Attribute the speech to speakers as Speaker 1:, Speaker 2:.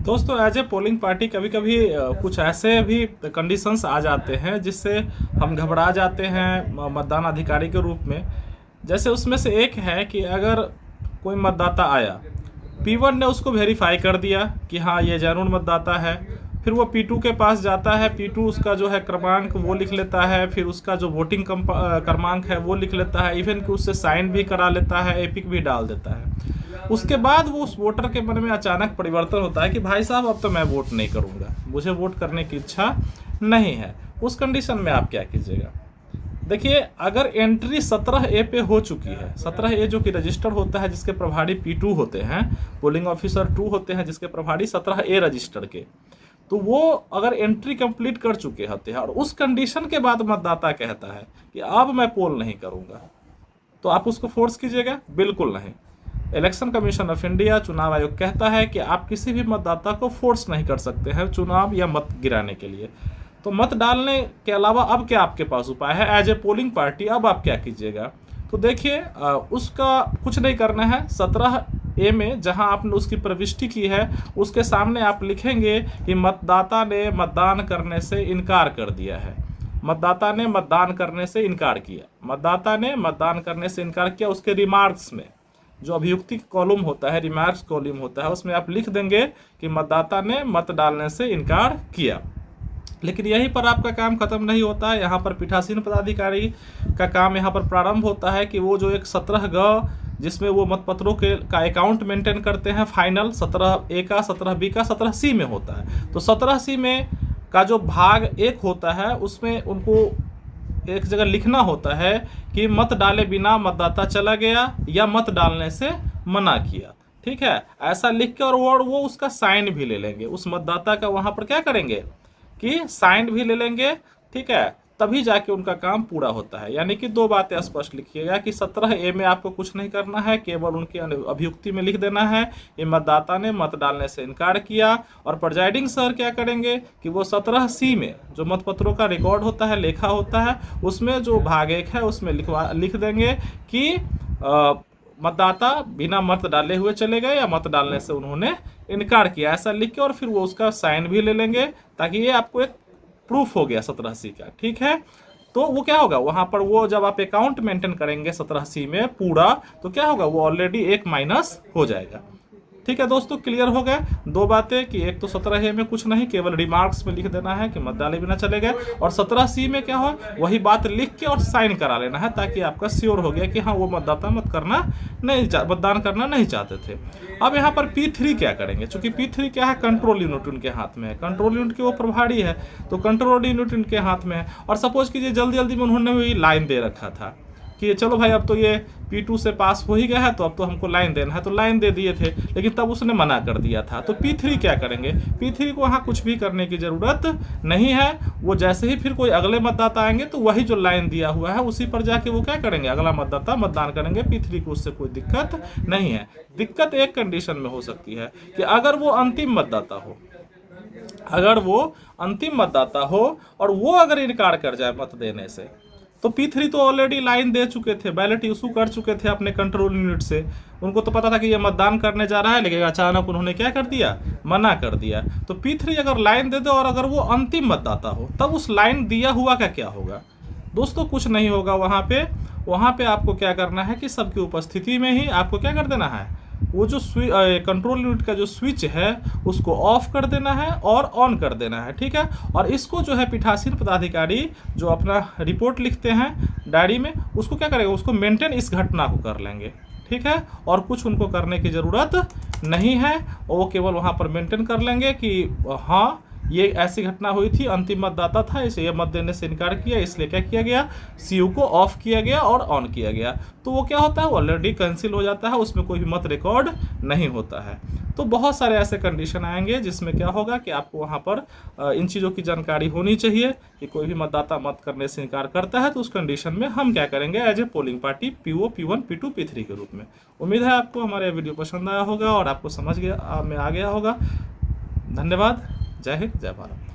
Speaker 1: दोस्तों as a polling party कभी कभी कुछ ऐसे भी कंडीशंस आ जाते हैं जिससे हम घबरा जाते हैं मतदान अधिकारी के रूप में। जैसे उसमें से एक है कि अगर कोई मतदाता आया, P1 ने उसको वेरीफाई कर दिया कि हाँ ये जैनुन मतदाता है, फिर वो P2 के पास जाता है, P2 उसका जो है क्रमांक वो लिख लेता है, फिर उसका जो वोटिंग क्रमांक है वो लिख लेता है, इवन कि उससे साइन भी करा लेता है, एपिक भी डाल देता है। उसके बाद वो उस वोटर के मन में अचानक परिवर्तन होता है कि भाई साहब अब तो मैं वोट नहीं करूंगा, मुझे वोट करने की इच्छा नहीं है। उस कंडीशन में आप क्या कीजिएगा? देखिए, अगर एंट्री 17A पे हो चुकी है, 17A जो कि रजिस्टर होता है जिसके प्रभारी P2 होते हैं, पोलिंग ऑफिसर 2 होते हैं जिसके प्रभारी 17A रजिस्टर के, तो वो अगर एंट्री कंप्लीट कर चुके होते हैं और उस कंडीशन के बाद मतदाता कहता है कि अब मैं पोल नहीं करूंगा, तो आप उसको फोर्स कीजिएगा? बिल्कुल नहीं। इलेक्शन कमीशन ऑफ इंडिया, चुनाव आयोग कहता है कि आप किसी भी मतदाता को फोर्स नहीं कर सकते हैं चुनाव या मत गिराने के लिए। तो मत डालने के अलावा अब क्या आपके पास उपाय है एज ए पोलिंग पार्टी? अब आप क्या कीजिएगा? तो देखिए, उसका कुछ नहीं करना है। 17A में जहां आपने उसकी प्रविष्टि की है उसके सामने आप लिखेंगे कि मतदाता ने मतदान करने से इनकार कर दिया है। मतदाता ने मतदान करने से इनकार किया, मतदाता ने मतदान करने से इनकार किया। उसके रिमार्क्स में जो अभियुक्ति कॉलम होता है, रिमार्क्स कॉलम होता है, उसमें आप लिख देंगे कि मतदाता ने मत डालने से इनकार किया। लेकिन यहीं पर आपका काम खत्म नहीं होता है। यहाँ पर पीठासीन पदाधिकारी का काम यहाँ पर प्रारंभ होता है कि वो जो एक 17G जिसमें वो मतपत्रों के का अकाउंट मेंटेन करते हैं, फाइनल 17A का, 17B का, 17C में होता है। तो 17C में का जो भाग 1 होता है उसमें उनको एक जगह लिखना होता है कि मत डाले बिना मतदाता चला गया या मत डालने से मना किया। ठीक है, ऐसा लिख के और वो उसका साइन भी ले लेंगे। उस मतदाता का वहां पर क्या करेंगे कि साइन भी ले लेंगे। ठीक है, तभी जाके उनका काम पूरा होता है। यानी कि दो बातें स्पष्ट लिखिएगा कि 17A में आपको कुछ नहीं करना है, केवल उनके अभियुक्ति में लिख देना है कि मतदाता ने मत डालने से इनकार किया। और प्रिजाइडिंग सर क्या करेंगे कि वो 17C में जो मतपत्रों का रिकॉर्ड होता है, लेखा होता है, उसमें जो भाग 1 है उसमें लिख देंगे कि मतदाता बिना मत डाले हुए चले गए या मत डालने से उन्होंने इनकार किया, ऐसा लिख के और फिर वो उसका साइन भी ले लेंगे, ताकि ये आपको एक प्रूफ हो गया 17C का। ठीक है, तो वो क्या होगा वहां पर, वो जब आप अकाउंट मेंटेन करेंगे 17C में पूरा, तो क्या होगा, वो ऑलरेडी 1 माइनस हो जाएगा। ठीक है दोस्तों, क्लियर हो गए दो बातें कि एक तो 17A में कुछ नहीं, केवल रिमार्क्स में लिख देना है कि मत डाले बिना चले गए, और 17C में क्या हो वही बात लिख के और साइन करा लेना है, ताकि आपका श्योर हो गया कि हाँ वो मतदाता मतदान करना नहीं चाहते थे। अब यहाँ पर P3 क्या करेंगे? चूंकि P3 क्या है, कंट्रोल यूनिट उनके हाथ में है, कंट्रोल यूनिट के वो प्रभारी है, तो कंट्रोल यूनिट उनके हाथ में है। और सपोज कीजिए जल्दी जल्दी में उन्होंने वही लाइन दे रखा था कि चलो भाई अब तो ये P2 से पास हो ही गया है, तो अब तो हमको लाइन देना है, तो लाइन दे दिए थे, लेकिन तब उसने मना कर दिया था। तो P3 क्या करेंगे? P3 को वहाँ कुछ भी करने की जरूरत नहीं है। वो जैसे ही फिर कोई अगले मतदाता आएंगे तो वही जो लाइन दिया हुआ है उसी पर जाके वो क्या करेंगे, अगला मतदाता मतदान करेंगे। P3 को उससे कोई दिक्कत नहीं है। दिक्कत एक कंडीशन में हो सकती है कि अगर वो अंतिम मतदाता हो, अगर वो अंतिम मतदाता हो और वो अगर इनकार कर जाए मत देने से, तो P3 तो ऑलरेडी लाइन दे चुके थे, बैलेट इशू कर चुके थे अपने कंट्रोल यूनिट से, उनको तो पता था कि ये मतदान करने जा रहा है, लेकिन अचानक उन्होंने क्या कर दिया, मना कर दिया। तो P3 अगर लाइन दे दे और अगर वो अंतिम मतदाता हो, तब उस लाइन दिया हुआ का क्या होगा? दोस्तों कुछ नहीं होगा। वहाँ पे आपको क्या करना है कि सबकी उपस्थिति में ही आपको क्या कर देना है, वो जो कंट्रोल यूनिट का जो स्विच है उसको ऑफ कर देना है और ऑन कर देना है। ठीक है, और इसको जो है पीठासीन पदाधिकारी जो अपना रिपोर्ट लिखते हैं डायरी में, उसको क्या करेगा, उसको मेंटेन इस घटना को कर लेंगे। ठीक है, और कुछ उनको करने की ज़रूरत नहीं है, वो केवल वहाँ पर मेंटेन कर लेंगे कि हाँ ये ऐसी घटना हुई थी, अंतिम मतदाता था, इसे ये मत देने से इनकार किया, इसलिए क्या किया गया, सीयू को ऑफ किया गया और ऑन किया गया। तो वो क्या होता है, ऑलरेडी कैंसिल हो जाता है, उसमें कोई भी मत रिकॉर्ड नहीं होता है। तो बहुत सारे ऐसे कंडीशन आएंगे जिसमें क्या होगा कि आपको वहाँ पर इन चीज़ों की जानकारी होनी चाहिए कि कोई भी मतदाता मत करने से इनकार करता है तो उस कंडीशन में हम क्या करेंगे as a polling party, PO, P1, P2, P3 के रूप में। उम्मीद है आपको हमारा वीडियो पसंद आया होगा और आपको समझ में आ गया होगा। धन्यवाद। जय हिंद, जय भारत।